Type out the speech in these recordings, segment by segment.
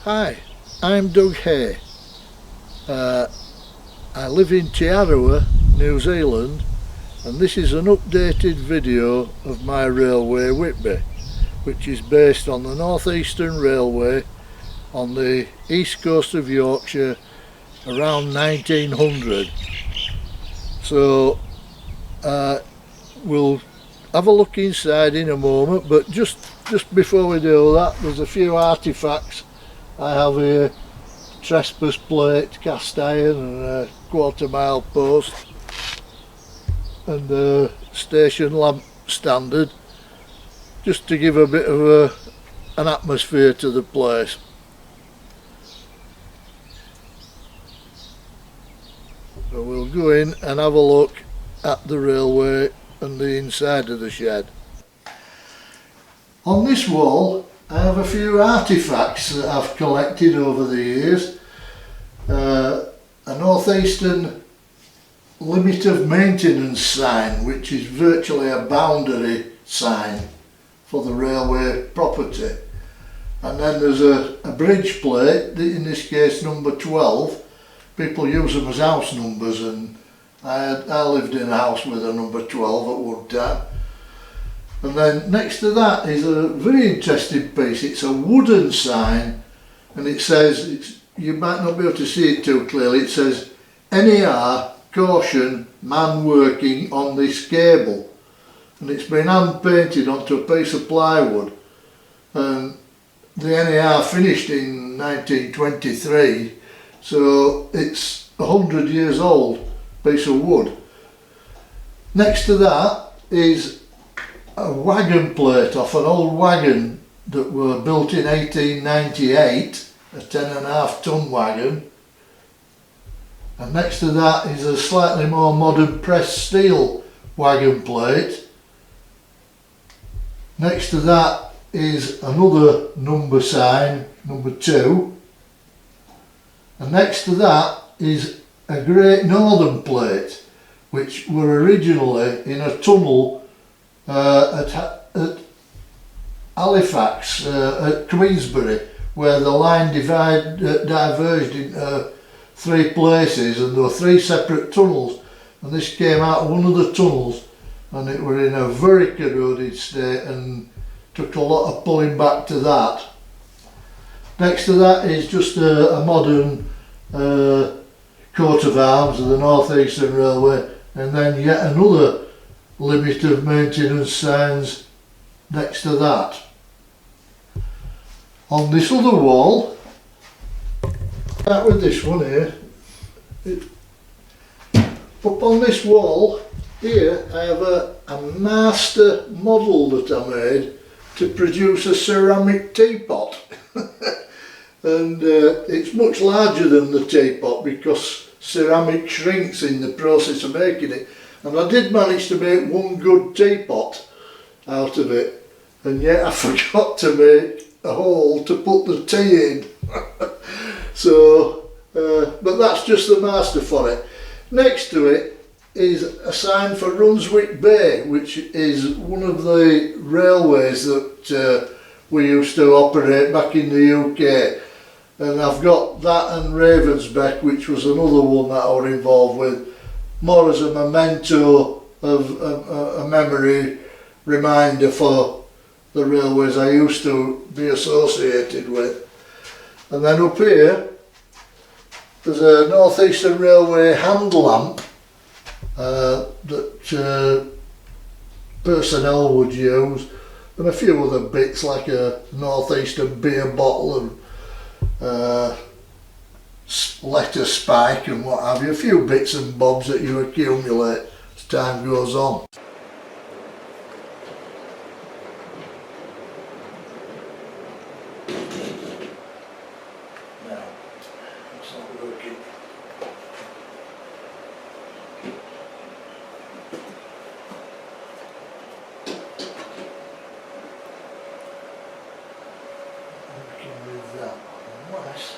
Hi, I'm Dougie Hey. I live in Tiarawa, New Zealand, and this is an updated video of my railway Whitby, which is based on the North Eastern Railway on the east coast of Yorkshire around 1900. So we'll have a look inside in a moment, but just before we do that, there's a few artifacts I have here. Trespass plate, cast iron and a quarter-mile post and a station lamp standard, just to give a bit of an atmosphere to the place. So we'll go in and have a look at the railway and the inside of the shed. On this wall I have a few artifacts that I've collected over the years. A North Eastern limit of maintenance sign, which is virtually a boundary sign for the railway property. And then there's a bridge plate, in this case number 12. People use them as house numbers, and I lived in a house with a number 12 at one time. And then next to that is a very interesting piece. It's a wooden sign, and it says, you might not be able to see it too clearly, it says NER, caution, man working on this cable. And it's been hand painted onto a piece of plywood, and the NER finished in 1923, so it's 100 years old piece of wood. Next to that is a wagon plate off an old wagon that were built in 1898, a 10.5 ton wagon. And next to that is a slightly more modern pressed steel wagon plate. Next to that is another number sign, number 2. And next to that is a Great Northern plate, which were originally in a tunnel at Halifax, at Queensbury, where the line diverged into 3 places, and there were 3 separate tunnels, and this came out of one of the tunnels, and it were in a very corroded state and took a lot of pulling back to that. Next to that is just a modern coat of arms of the North Eastern Railway, and then yet another limit of maintenance signs next to that. On this other wall, start with this one here, up on this wall here I have a master model that I made to produce a ceramic teapot. And it's much larger than the teapot because ceramic shrinks in the process of making it. And I did manage to make one good teapot out of it, and yet I forgot to make a hole to put the tea in. So, but that's just the master for it. Next to it is a sign for Runswick Bay, which is one of the railways that we used to operate back in the UK. And I've got that and Ravensbeck, which was another one that I was involved with, more as a memento of a memory reminder for the railways I used to be associated with. And then up here there's a North Eastern Railway hand lamp that personnel would use, and a few other bits like a North Eastern beer bottle and letter spike and what have you, a few bits and bobs that you accumulate as time goes on. Now, it's not working. Working with that unless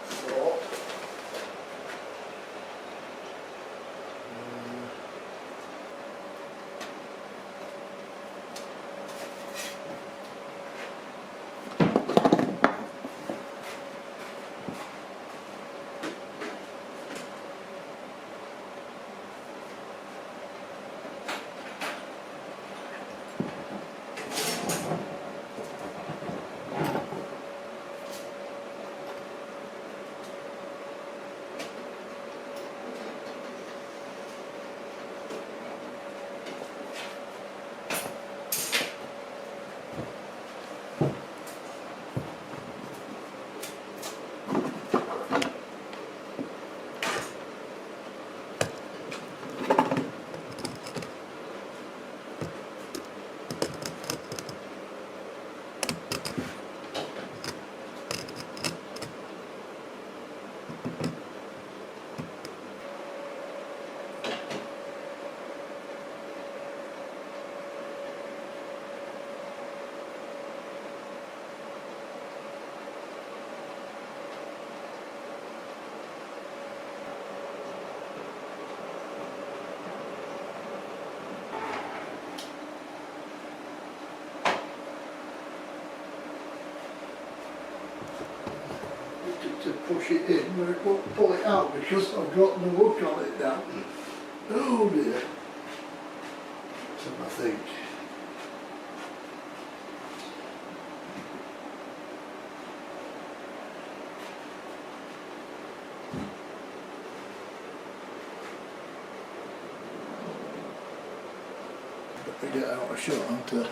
thought push it in, but it won't pull it out because I've got the hook on it now. Oh dear. So I think. Better get out a shot onto.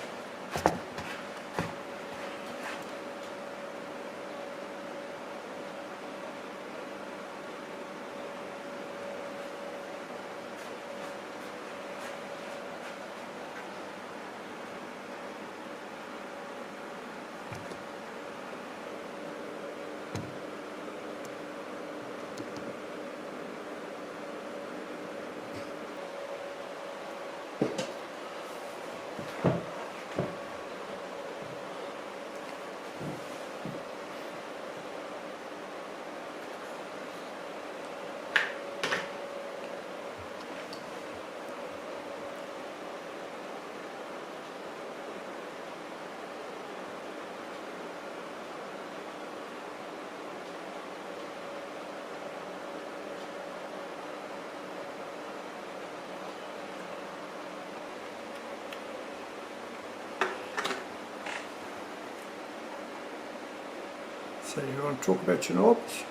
So you want to talk about your knobs?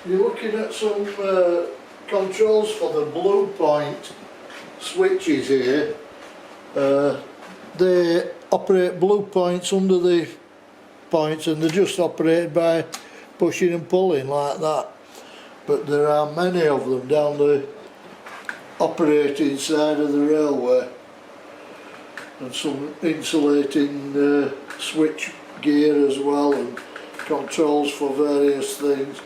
You're looking at some controls for the blue point switches here. They operate blue points under the points and they're just operated by pushing and pulling like that. But there are many of them down the operating side of the railway. And some insulating switch gear as well, and controls for various things.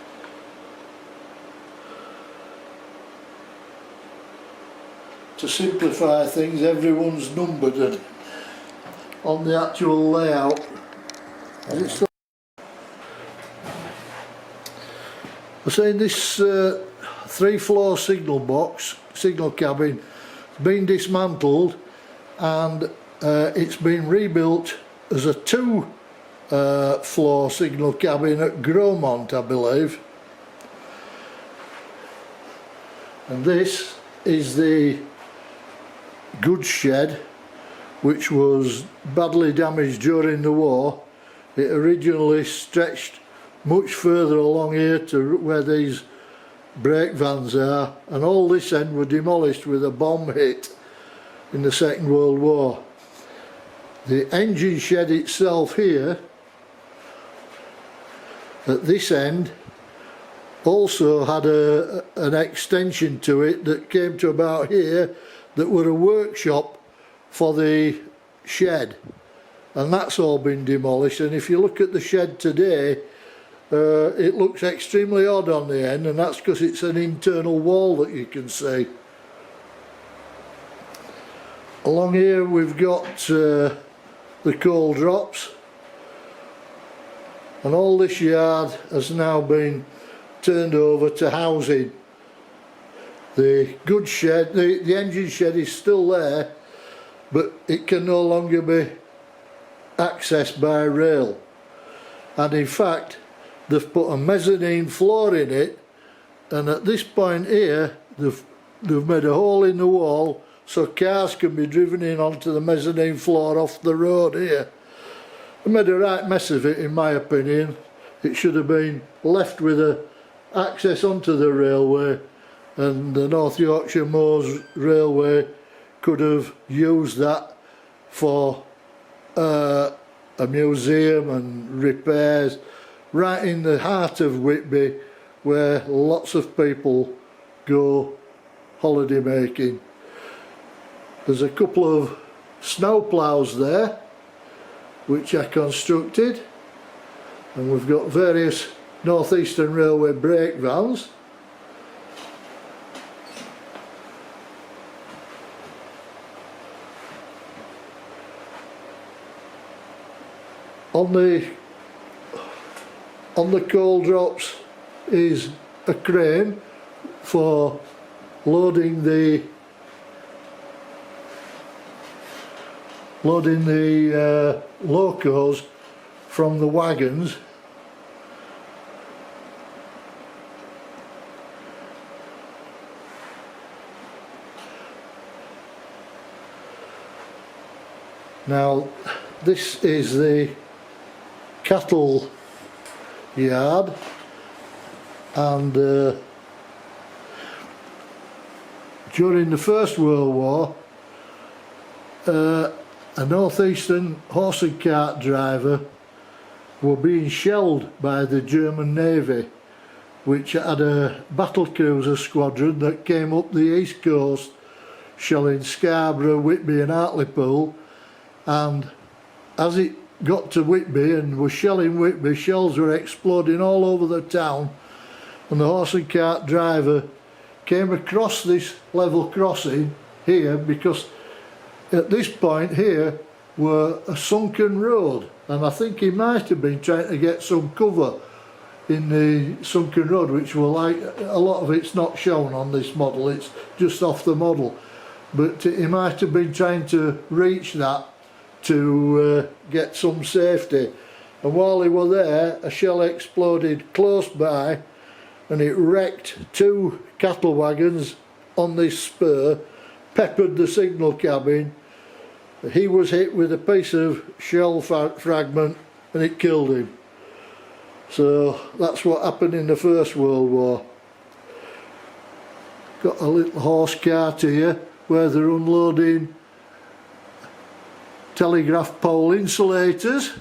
To simplify things, everyone's numbered and on the actual layout. Is it still? I'm saying this 3-floor signal cabin has been dismantled and it's been rebuilt as a 2-floor signal cabin at Gromont, I believe. And this is the goods shed, which was badly damaged during the war. It originally stretched much further along here to where these brake vans are, and all this end were demolished with a bomb hit in the Second World War. The engine shed itself here at this end also had an extension to it that came to about here, that were a workshop for the shed, and that's all been demolished. And if you look at the shed today, it looks extremely odd on the end, and that's because it's an internal wall that you can see. Along here we've got the coal drops, and all this yard has now been turned over to housing. The goods shed, the engine shed is still there, but it can no longer be accessed by rail. And in fact, they've put a mezzanine floor in it, and at this point here, they've made a hole in the wall so cars can be driven in onto the mezzanine floor off the road here. They made a right mess of it, in my opinion. It should have been left with access onto the railway, and the North Yorkshire Moors Railway could have used that for a museum and repairs right in the heart of Whitby, where lots of people go holiday making. There's a couple of snow ploughs there which I constructed, and we've got various North Eastern Railway brake vans. On the coal drops is a crane for loading the locos from the wagons. Now this is the cattle yard, and during the First World War a northeastern horse and cart driver were being shelled by the German Navy, which had a battle cruiser squadron that came up the east coast shelling Scarborough, Whitby and Hartlepool. And as it got to Whitby and was shelling Whitby, shells were exploding all over the town, and the horse and cart driver came across this level crossing here, because at this point here were a sunken road, and I think he might have been trying to get some cover in the sunken road, which were like, a lot of it's not shown on this model, it's just off the model, but he might have been trying to reach that to get some safety. And while they were there, a shell exploded close by and it wrecked 2 cattle wagons on this spur, peppered the signal cabin. He was hit with a piece of shell fragment and it killed him. So that's what happened in the First World War. Got a little horse cart here where they're unloading telegraph pole insulators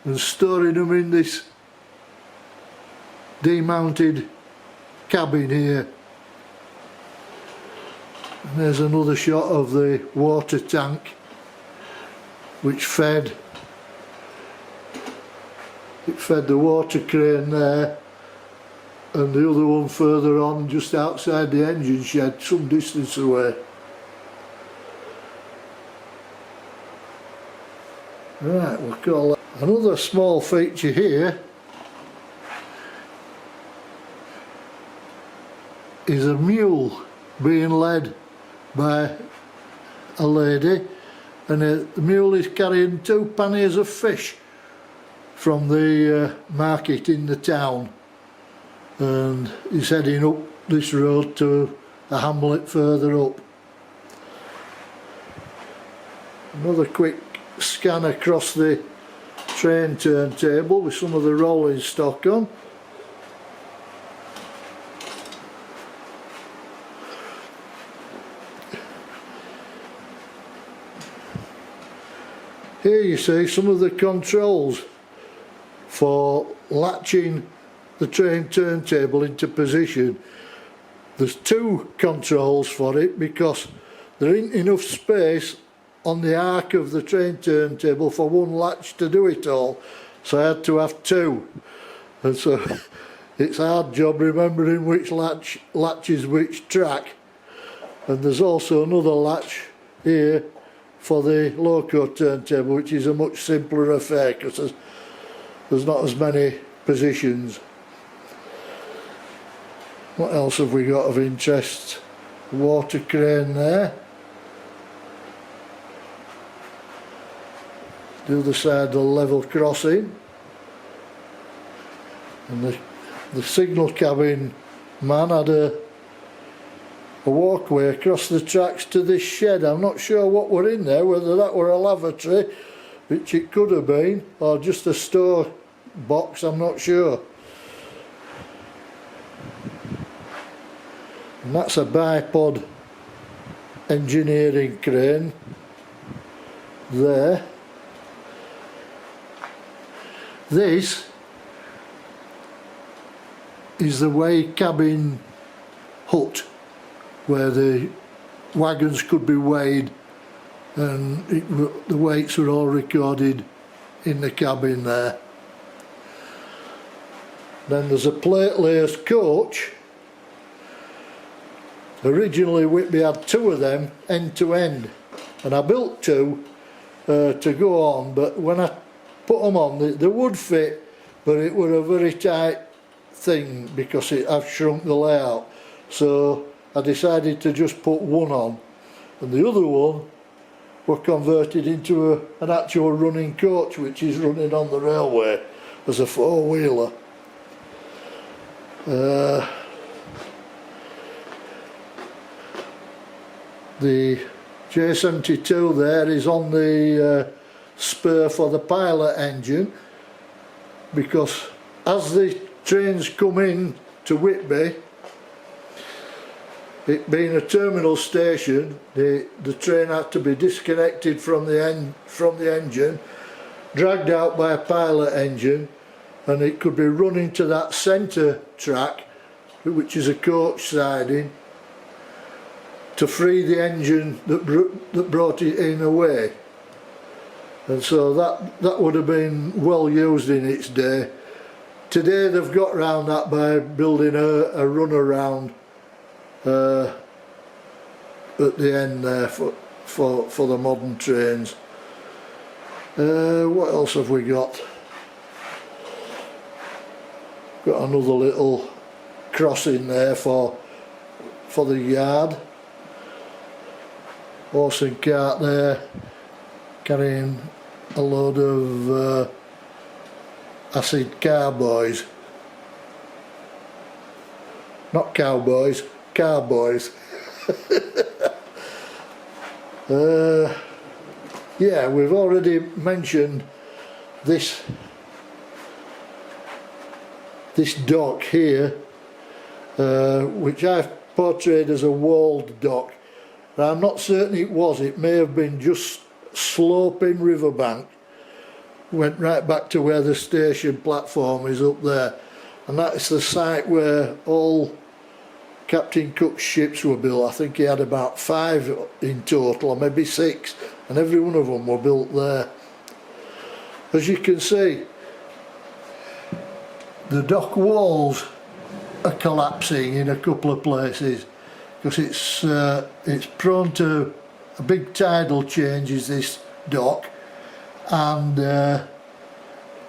and storing them in this demounted cabin here. And there's another shot of the water tank which fed the water crane there, and the other one further on just outside the engine shed some distance away. Right, we'll call that. Another small feature here is a mule being led by a lady, and the mule is carrying 2 panniers of fish from the market in the town, and he's heading up this road to a hamlet further up. Another quick scan across the train turntable with some of the rolling stock on. Here you see some of the controls for latching the train turntable into position. There's 2 controls for it because there ain't enough space on the arc of the train turntable for one latch to do it all, so I had to have 2, and so it's a hard job remembering which latch latches which track. And there's also another latch here for the loco turntable, which is a much simpler affair because there's not as many positions. What else have we got of interest? Water crane there. The other side, the level crossing, and the signal cabin man had a walkway across the tracks to this shed. I'm not sure what were in there, whether that were a lavatory, which it could have been, or just a store box, I'm not sure. And that's a bipod engineering crane there. This is the weigh cabin hut where the wagons could be weighed, and the weights were all recorded in the cabin there. Then there's a plate layers coach. Originally Whitby had 2 of them end to end, and I built 2 to go on, but when I put them on, they would fit, but it were a very tight thing because I've shrunk the layout, so I decided to just put 1 on, and the other one were converted into an actual running coach, which is running on the railway as a four-wheeler. The J72 there is on the spur for the pilot engine, because as the trains come in to Whitby, it being a terminal station, the train had to be disconnected from the engine, dragged out by a pilot engine, and it could be run into that centre track, which is a coach siding, to free the engine that brought it in away. And so that would have been well used in its day. Today they've got round that by building a runaround at the end there for the modern trains. What else have we got? Got another little crossing there for the yard. Horse and cart there carrying a load of acid carboys. Not cowboys, carboys. Yeah, we've already mentioned this dock here, which I've portrayed as a walled dock. Now, I'm not certain it was. It may have been just sloping riverbank, went right back to where the station platform is up there, and that's the site where all Captain Cook's ships were built. I think he had about 5 in total, or maybe 6, and every one of them were built there. As you can see, the dock walls are collapsing in a couple of places, because it's prone to a big tidal changes, this dock, and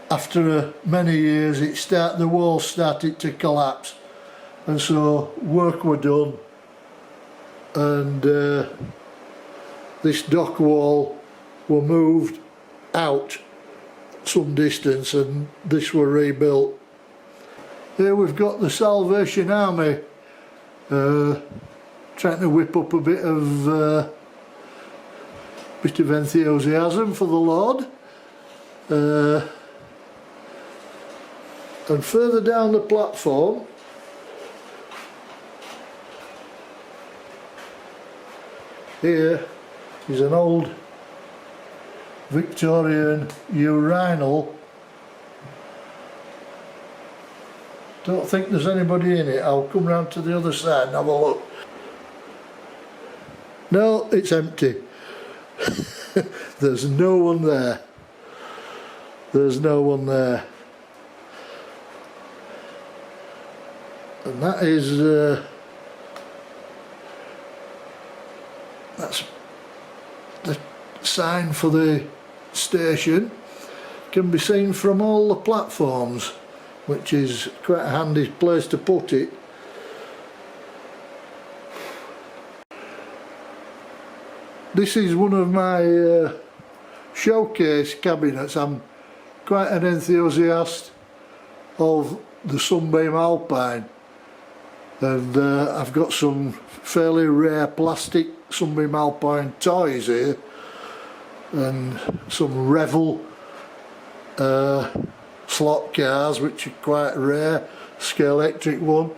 after many years the walls started to collapse, and so work were done, and this dock wall were moved out some distance and this were rebuilt. Here we've got the Salvation Army trying to whip up a bit of enthusiasm for the Lord. And further down the platform here is an old Victorian urinal. Don't think there's anybody in it. I'll come round to the other side and have a look. No, it's empty. There's no one there. There's no one there. And that is that's the sign for the station. Can be seen from all the platforms, which is quite a handy place to put it. This is one of my showcase cabinets. I'm quite an enthusiast of the Sunbeam Alpine, and I've got some fairly rare plastic Sunbeam Alpine toys here, and some Revel slot cars, which are quite rare, Scalextric one.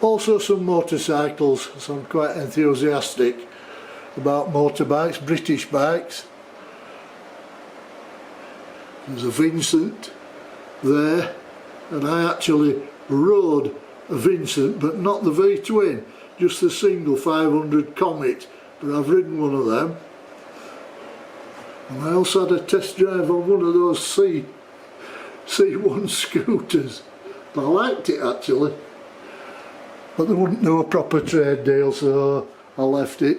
Also some motorcycles, so I'm quite enthusiastic about motorbikes, British bikes. There's a Vincent there, and I actually rode a Vincent, but not the V-twin, just the single 500 Comet, but I've ridden one of them. And I also had a test drive on one of those C1 scooters. I liked it actually, but they wouldn't do a proper trade deal, so I left it.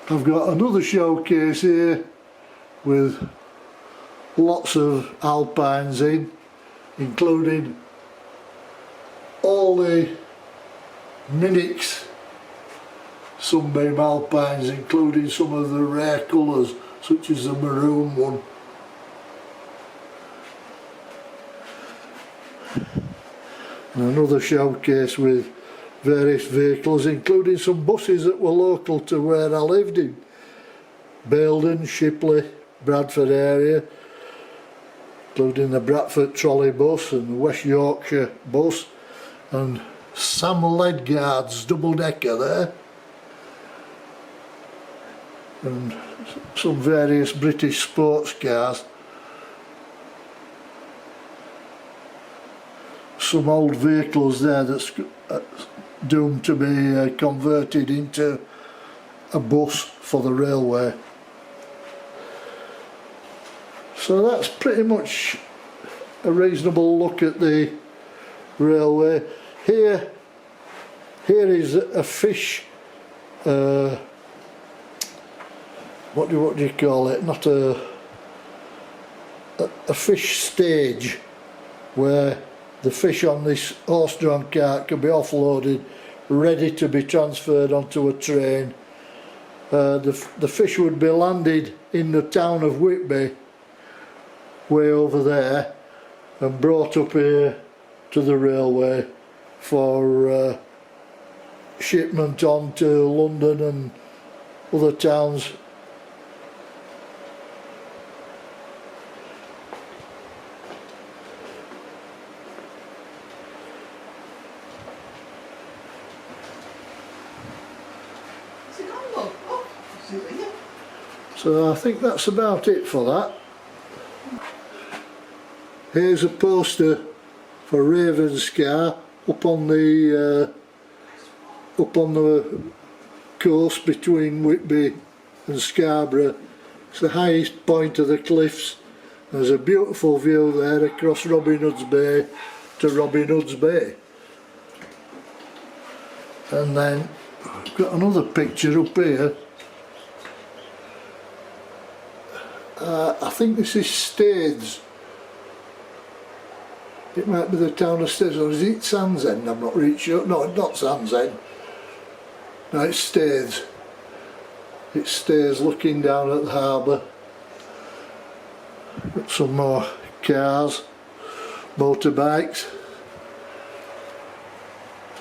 I've got another showcase here with lots of Alpines in, including all the Minix sunbeam alpines, including some of the rare colours such as the maroon one. And another showcase with various vehicles, including some buses that were local to where I lived in Baildon, Shipley, Bradford area, including the Bradford trolley bus and the West Yorkshire bus, and Sam Ledgard's double-decker there, and some various British sports cars. Some old vehicles there that's doomed to be converted into a bus for the railway. So that's pretty much a reasonable look at the railway. Here is a fish, what do you call it? Not a fish stage, where the fish on this horse-drawn cart can be offloaded, ready to be transferred onto a train. The fish would be landed in the town of Whitby, way over there, and brought up here to the railway for shipment on to London and other towns. So I think that's about it for that. Here's a poster for Ravenscar up on the coast between Whitby and Scarborough. It's the highest point of the cliffs. There's a beautiful view there across Robin Hood's Bay to Robin Hood's Bay. And then I've got another picture up here. I think this is Staithes. It might be the town of Staithes, or is it Sandsend? I'm not really sure. No, it's not Sandsend. No, it's Staithes. It's Staithes looking down at the harbour. Got some more cars, motorbikes.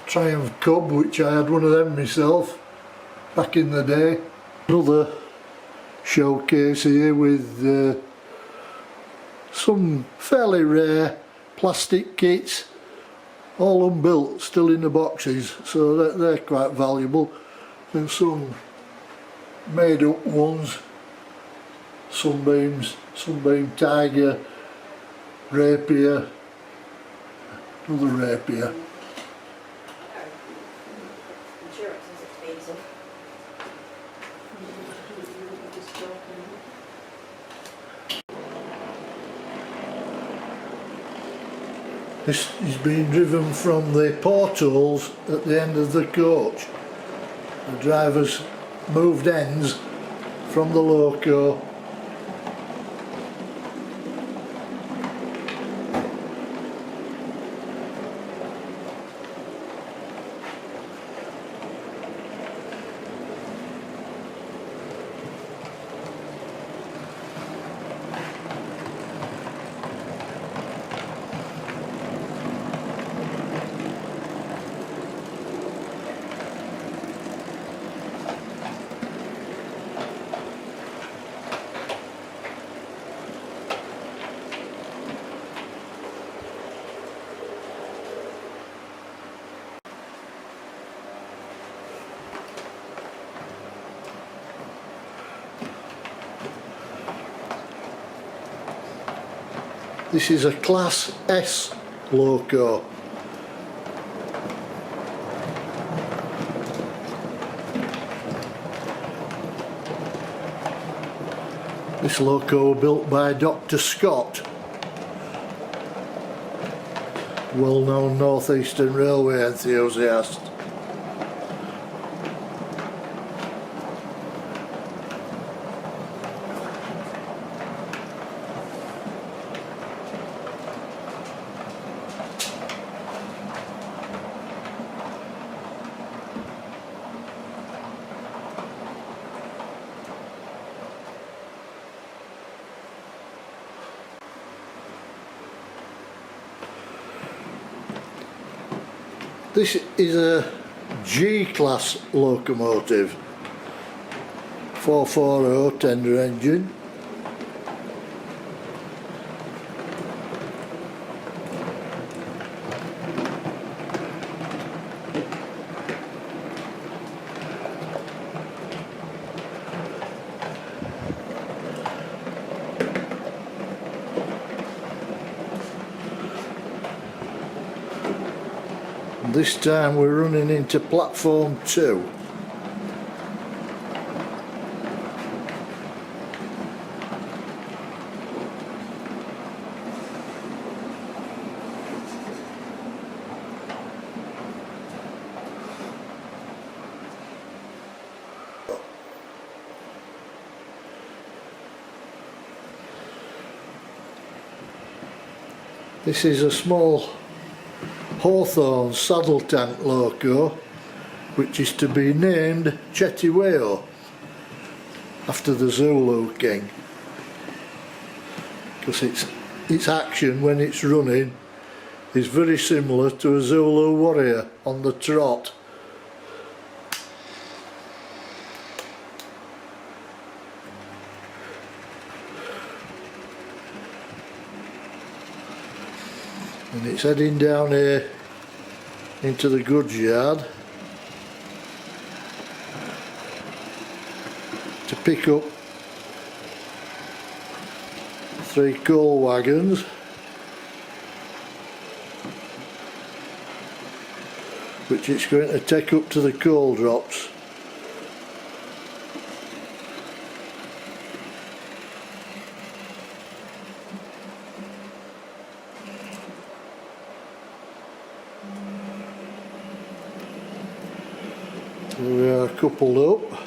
Triumph Cub, which I had one of them myself back in the day. Another showcase here with some fairly rare plastic kits, all unbuilt, still in the boxes, so they're quite valuable, and some made up ones, sunbeams, Sunbeam Tiger, Rapier, another Rapier. This is being driven from the portholes at the end of the coach. The driver's moved ends from the loco. This is a Class S loco. This loco built by Dr. Scott, well-known North Eastern Railway enthusiast. This is a G-class locomotive, 440 tender engine. This time we're running into platform 2. This is a small Hawthorn saddle tank loco, which is to be named Chetiweo, after the Zulu king, because its action when it's running is very similar to a Zulu warrior on the trot. And it's heading down here into the goods yard to pick up 3 coal wagons, which it's going to take up to the coal drops. We are coupled up.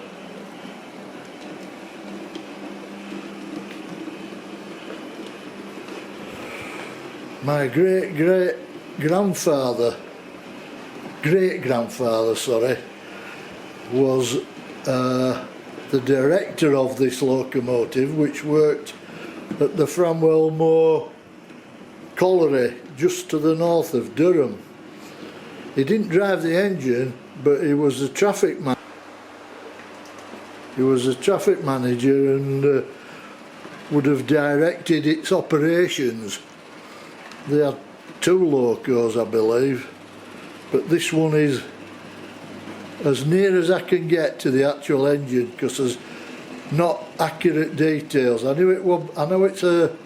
My great grandfather was the director of this locomotive, which worked at the Framwell Moor colliery just to the north of Durham. He didn't drive the engine, but he was a traffic man. He was a traffic manager and would have directed its operations. They had 2 locos, I believe, but this one is as near as I can get to the actual engine, because there's not accurate details. I know it's an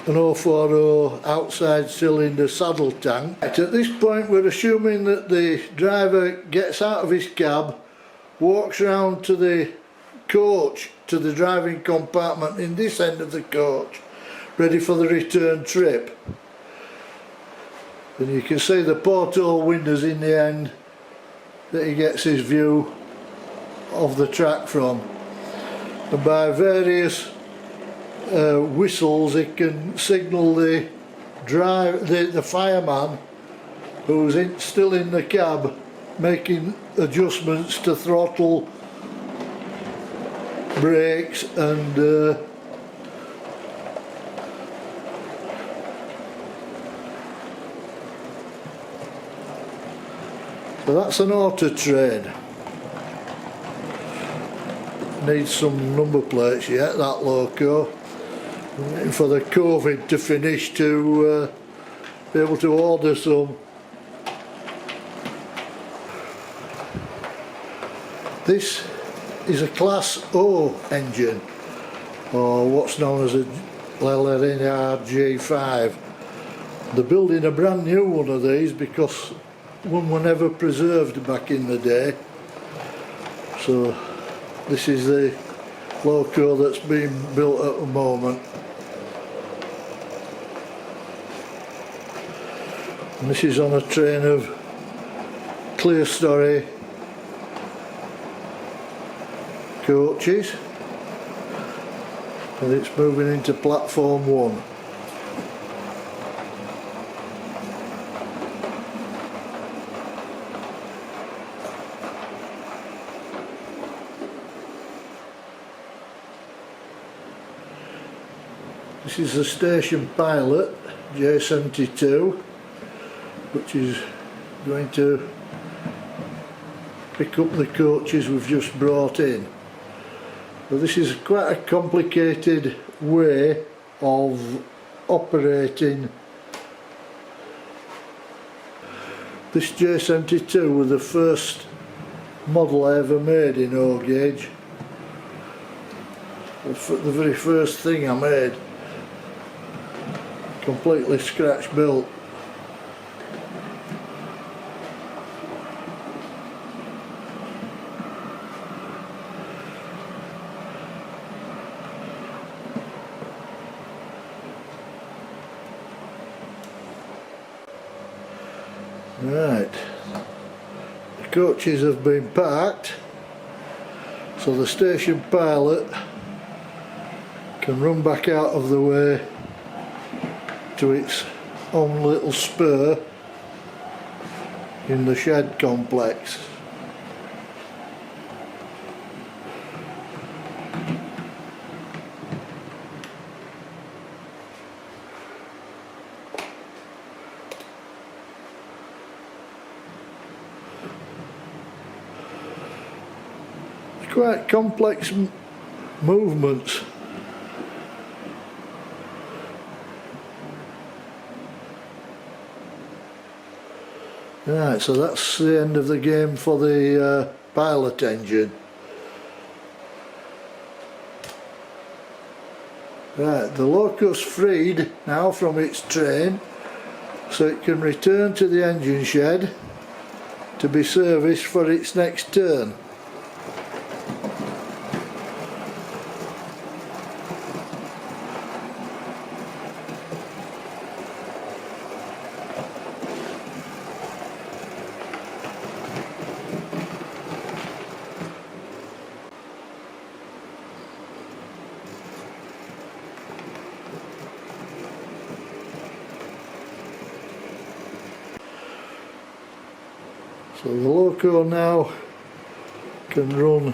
040 outside cylinder saddle tank. At this point we're assuming that the driver gets out of his cab, walks round to the coach, to the driving compartment in this end of the coach, ready for the return trip. And you can see the porthole windows in the end that he gets his view of the track from. And by various whistles he can signal the fireman who's still in the cab, making adjustments to throttle, brakes and so that's an auto train. Needs some number plates yet, that loco. I'm waiting for the COVID to finish to be able to order some. This is a Class O engine, or what's known as a Linear G5. They're building a brand new one of these because one were never preserved back in the day. So this is the loco that's being built at the moment. And this is on a train of clear-story coaches, and it's moving into platform 1. This is the station pilot, J72, which is going to pick up the coaches we've just brought in. But this is quite a complicated way of operating. This J72 was the first model I ever made in O gauge. The very first thing I made, completely scratch built. Right, the coaches have been parked, so the station pilot can run back out of the way to its own little spur in the shed complex. Quite complex movements. Right, so that's the end of the game for the pilot engine. Right, the loco's freed now from its train, so it can return to the engine shed to be serviced for its next turn. So the loco now can run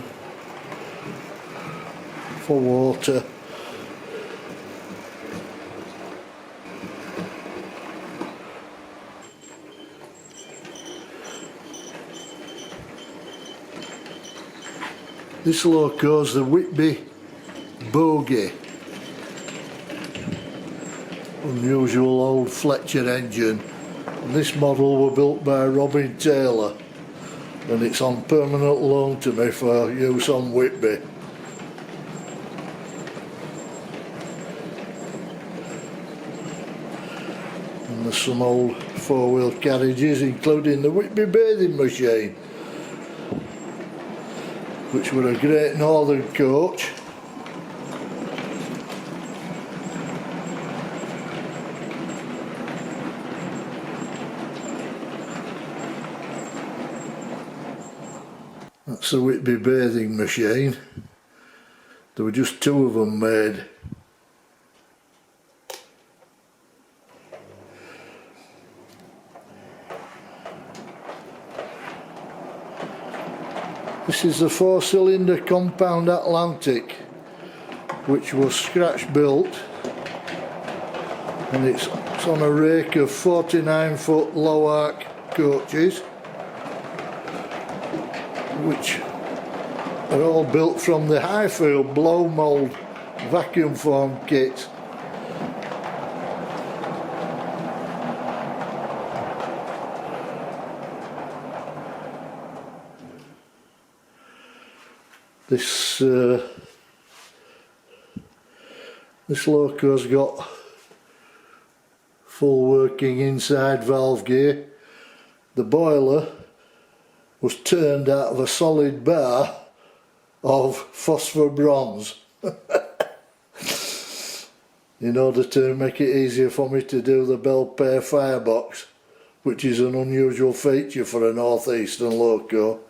for water. This loco's the Whitby Bogey, unusual old Fletcher engine. This model was built by Robin Taylor and it's on permanent loan to me for use on Whitby. And there's some old four-wheel carriages, including the Whitby bathing machine, which were a Great Northern coach. That's the Whitby bathing machine. There were just two of them made. This is the four-cylinder compound Atlantic, which was scratch built, and it's on a rake of 49-foot low arc coaches, which are all built from the Highfield blow mould vacuum form kit. This loco's got full working inside valve gear. The boiler was turned out of a solid bar of phosphor bronze in order to make it easier for me to do the Bell Pair firebox, which is an unusual feature for a northeastern loco.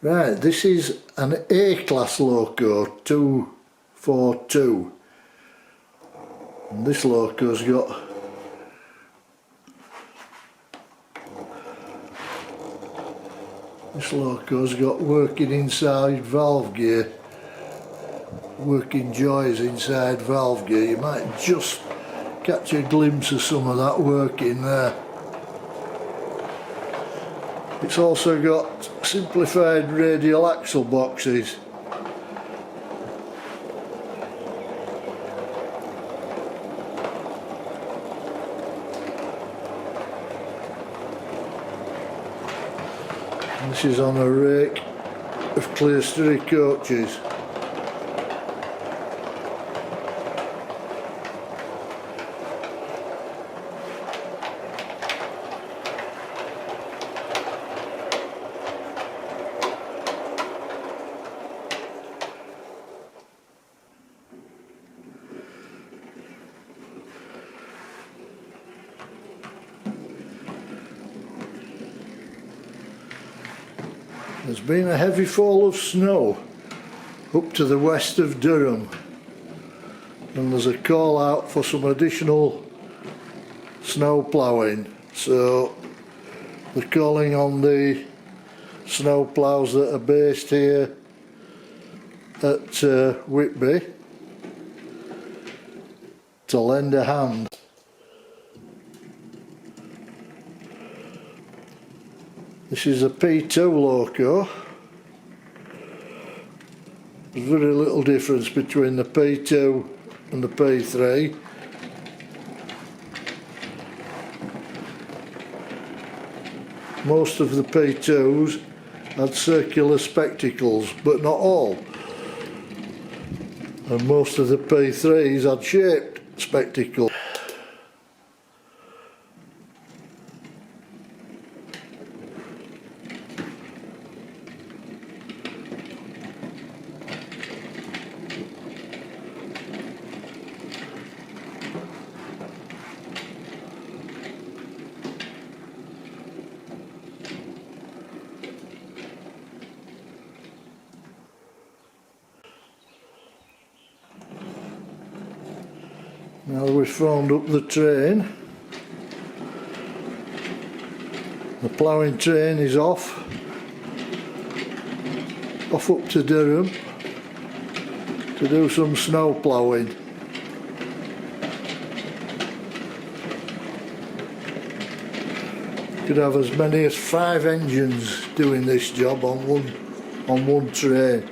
Right, this is an A-class loco, 242, and this loco's got working inside valve gear, working joys inside valve gear. You might just catch a glimpse of some of that work in there. It's also got simplified radial axle boxes. This is on a rake of clerestory coaches. There's been a heavy fall of snow up to the west of Durham, and there's a call out for some additional snow ploughing, so they're calling on the snow ploughs that are based here at Whitby to lend a hand. This is a P2 loco. There's very little difference between the P2 and the P3. Most of the P2s had circular spectacles, but not all. And most of the P3s had shaped spectacles. Now we've formed up the train. The ploughing train is off up to Durham to do some snow ploughing. Could have as many as 5 engines doing this job on one train.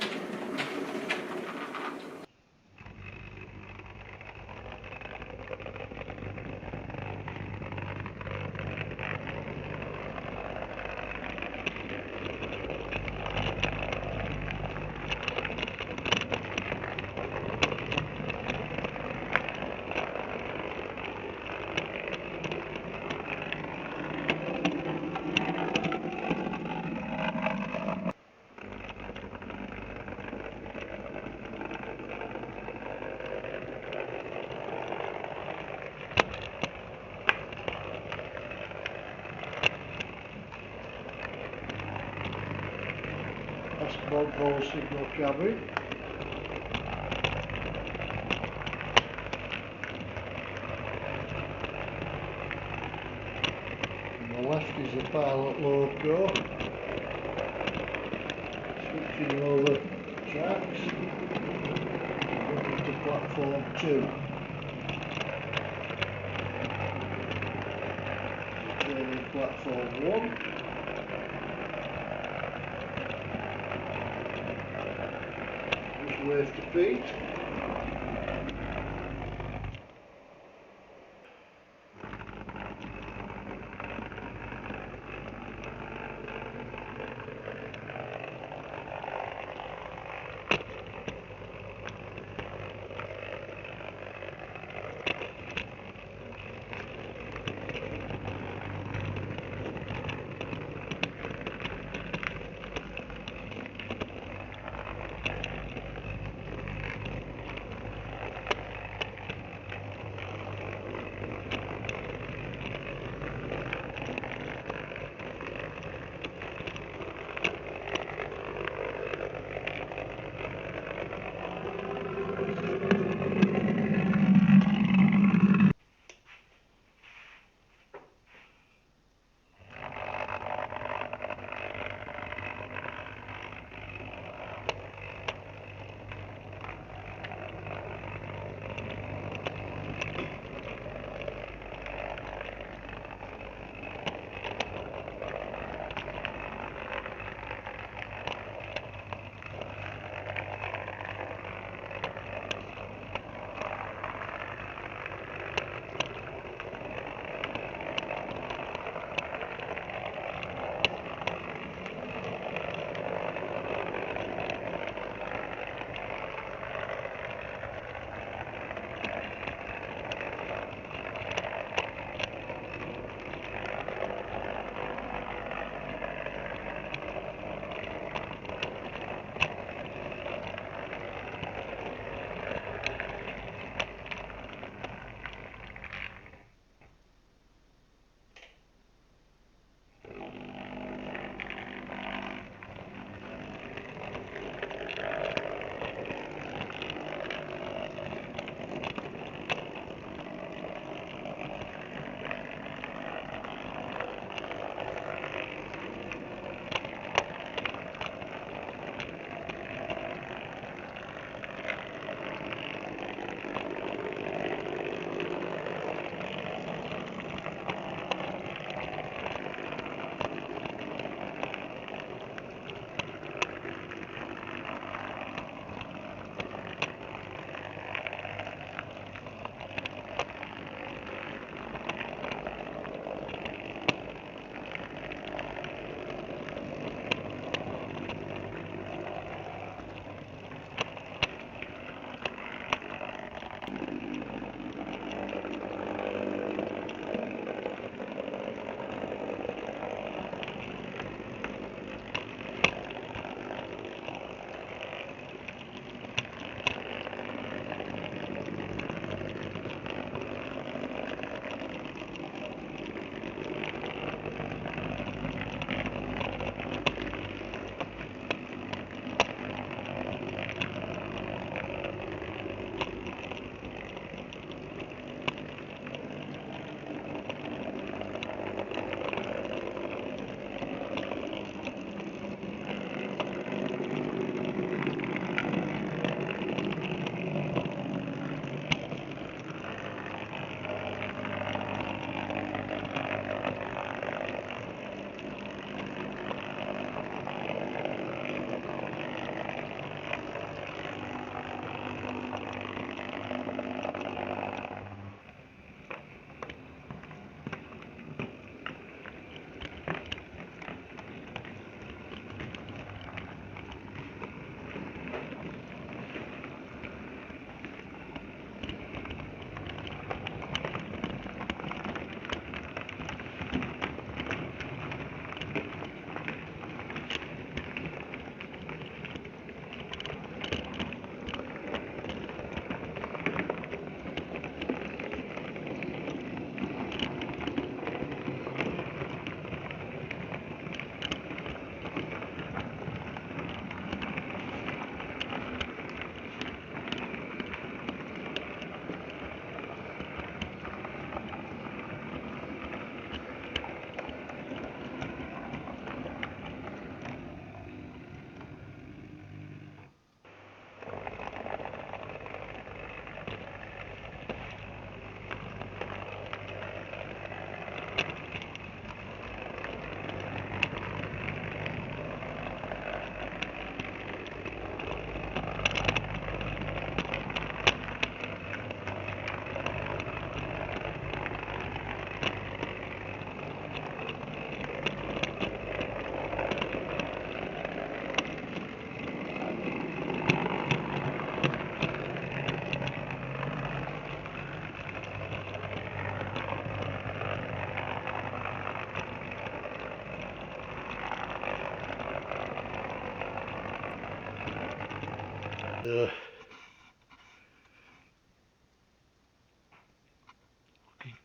That's Bog signal cabin. On the left is the pilot loco, switching over tracks, going to platform 2. Turning platform 1. Wave to Pete.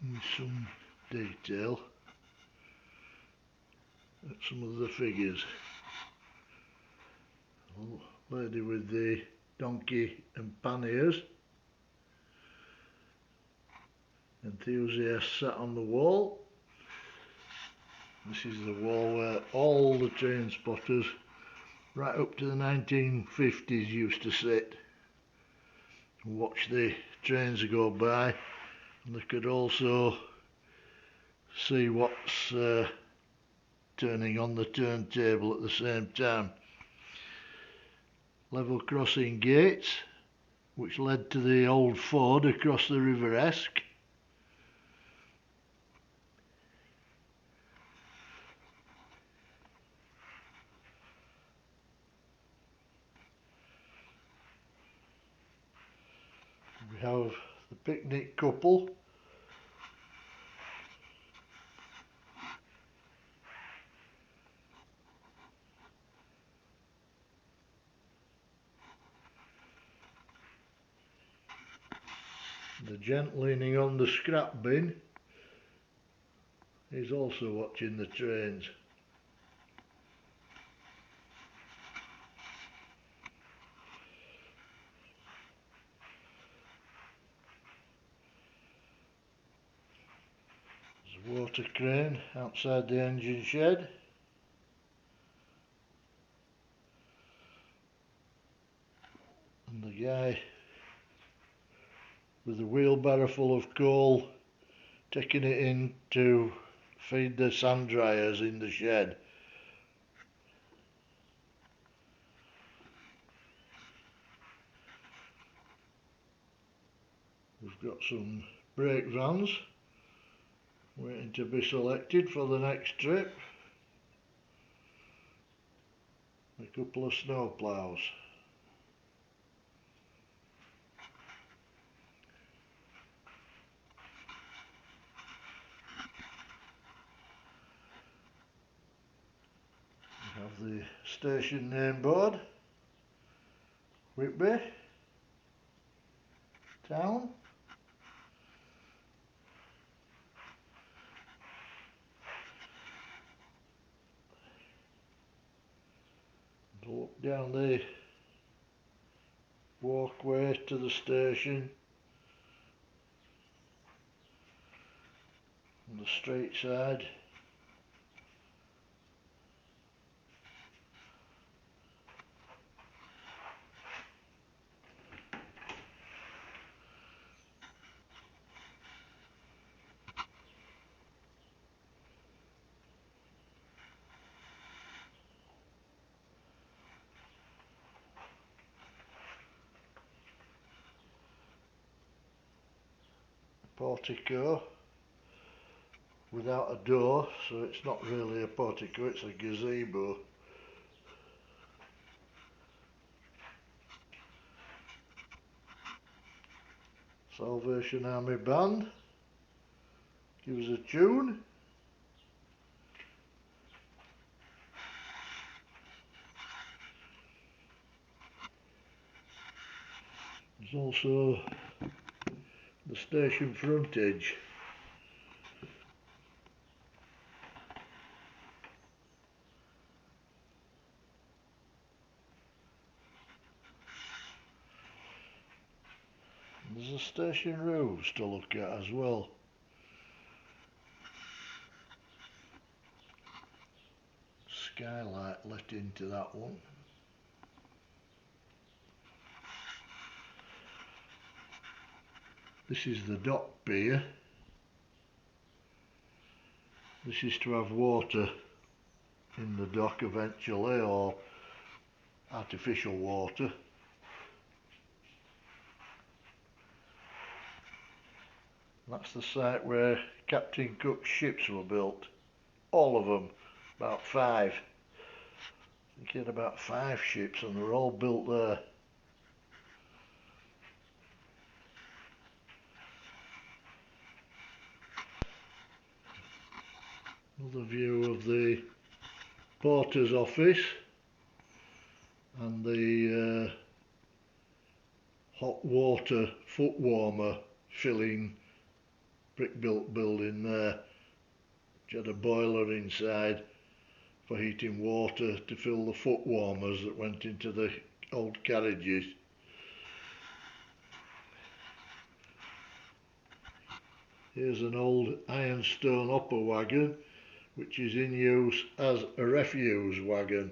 Looking some detail at some of the figures. Lady with the donkey and panniers. Enthusiast sat on the wall. This is the wall where all the train spotters right up to the 1950s used to sit and watch the trains go by, and they could also see what's turning on the turntable at the same time. Level crossing gates which led to the old ford across the River Esk. We have the picnic couple. The gent leaning on the scrap bin is also watching the trains. There's a water crane outside the engine shed. And the guy with a wheelbarrow full of coal taking it in to feed the sand dryers in the shed. We've got some brake vans waiting to be selected for the next trip. A couple of snow ploughs. the station name board. Whitby Town. Look down the walkway to the station on the street side. Portico without a door, so it's not really a portico, it's a gazebo. Salvation Army Band, give us a tune. There's also the station frontage. There's the station roofs to look at as well. Skylight let into that one. This is the dock pier. This is to have water in the dock eventually, or artificial water. That's the site where Captain Cook's ships were built. All of them, about 5. I think he had about 5 ships and they were all built there. Another view of the porter's office and the hot water foot warmer filling brick built building there, which had a boiler inside for heating water to fill the foot warmers that went into the old carriages. Here's an old ironstone upper wagon which is in use as a refuse wagon.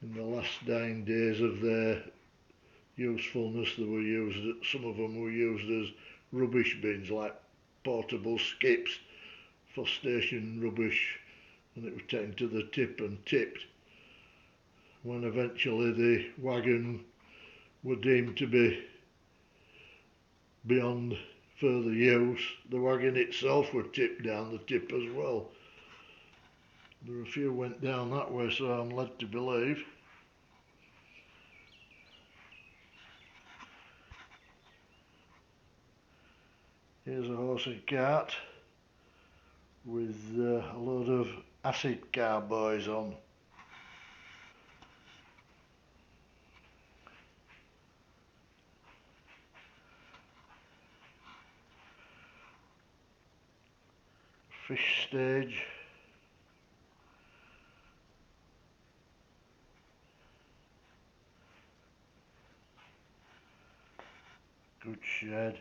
In the last dying days of their usefulness, they were used, some of them were used as rubbish bins, like portable skips for station rubbish, and it was taken to the tip and tipped. When eventually the wagon were deemed to be beyond further use, the wagon itself would tip down the tip as well. There were a few went down that way, so I'm led to believe. Here's a horse and cart with a load of acid car boys on. Fish stage. Good shed.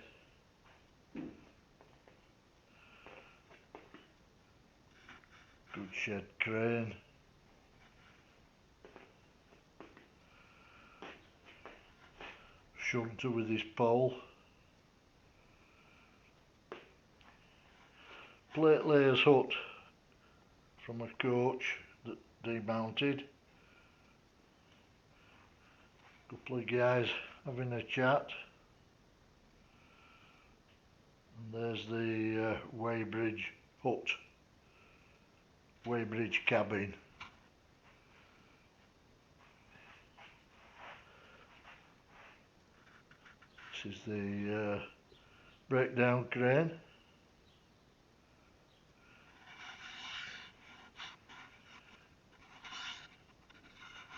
Good shed crane. Shunter with his pole. Plate layer's hut from a coach that demounted. Couple of guys having a chat. And there's the Weybridge hut, Weybridge cabin. This is the breakdown crane.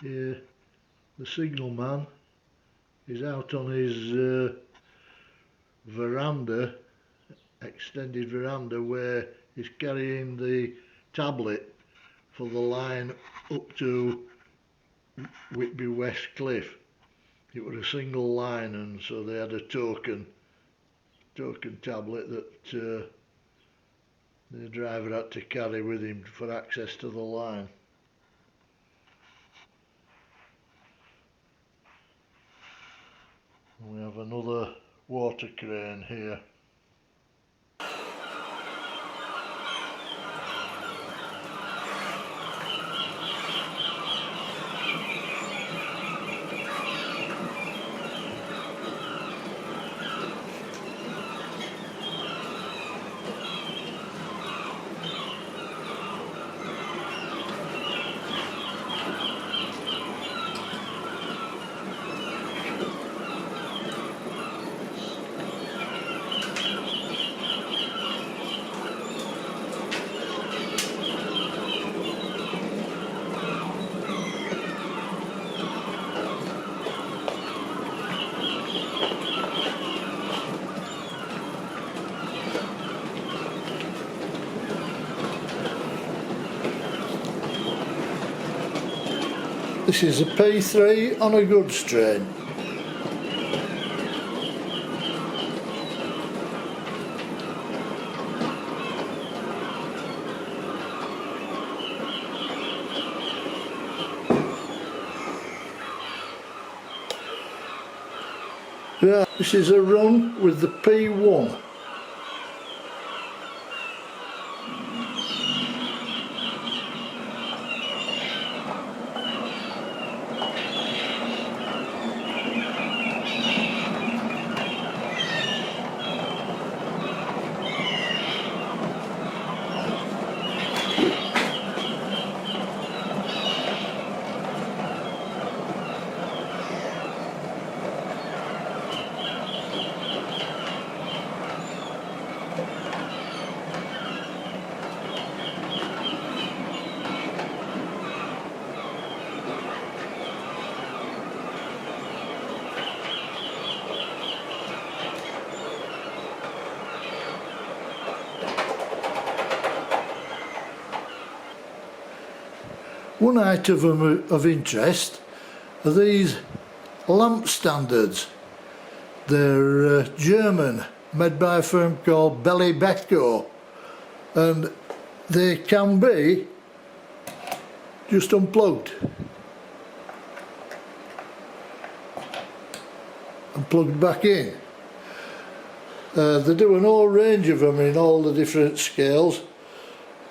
Here the signalman is out on his veranda, extended veranda, where he's carrying the tablet for the line up to Whitby West Cliff. It was a single line, and so they had a token tablet that the driver had to carry with him for access to the line. We have another water crane here. This is a P3 on a goods train. Yeah, this is a run with the P1. One item of interest are these lamp standards. They're German, made by a firm called Belly Becko, and they can be just unplugged and plugged back in. They do an whole range of them in all the different scales,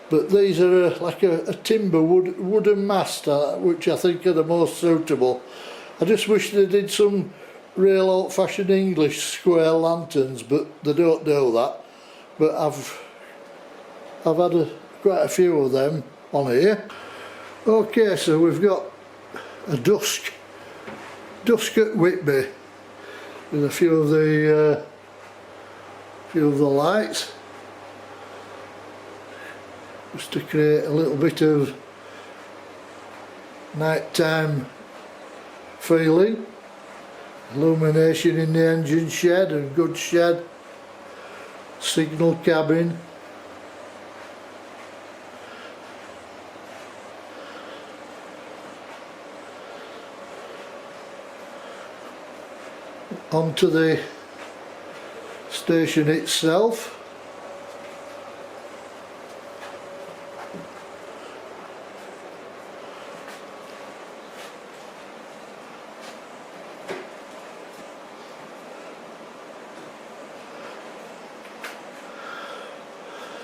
but these are like a timber wooden mast, which I think are the most suitable. I just wish they did some real old-fashioned English square lanterns, but they don't do that. But I've had quite a few of them on here. Okay, so we've got a dusk at Whitby with a few of the lights, just to create a little bit of nighttime feeling. Illumination in the engine shed and goods shed, signal cabin. Onto the station itself.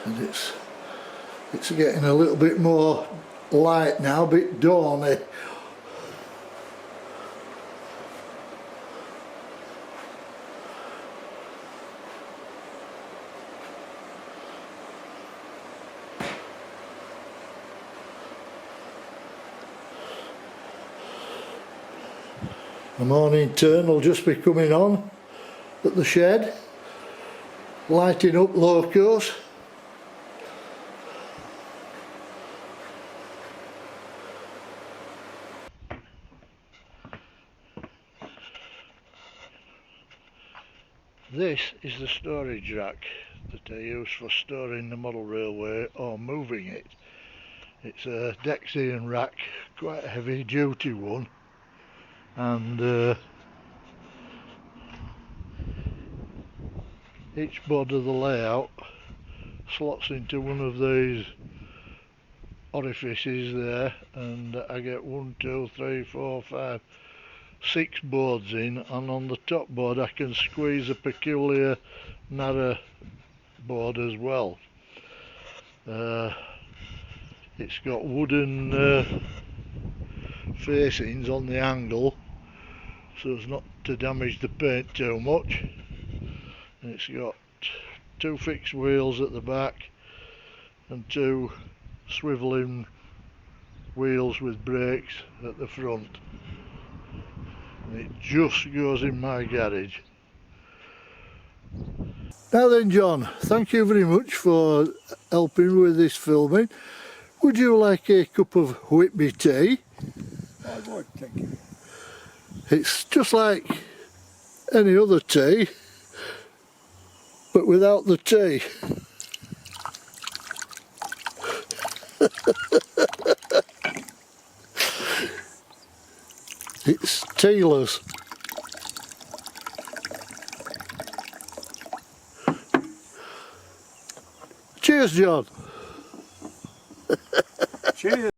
And it's getting a little bit more light now, a bit dawny. The morning turn will just be coming on at the shed, lighting up locos. This is the storage rack that I use for storing the model railway or moving it. It's a Dexian rack, quite a heavy duty one, and each board of the layout slots into one of these orifices there, and I get 1, 2, 3, 4, 5, 6 boards in, and on the top board I can squeeze a peculiar narrow board as well. It's got wooden facings on the angle so as not to damage the paint too much, and it's got 2 fixed wheels at the back and 2 swivelling wheels with brakes at the front, and it just goes in my garage. Now then, John, thank you very much for helping with this filming. Would you like a cup of Whitby tea? I would, thank you. It's just like any other tea, but without the tea. It's tealess. Cheers, John. Cheers.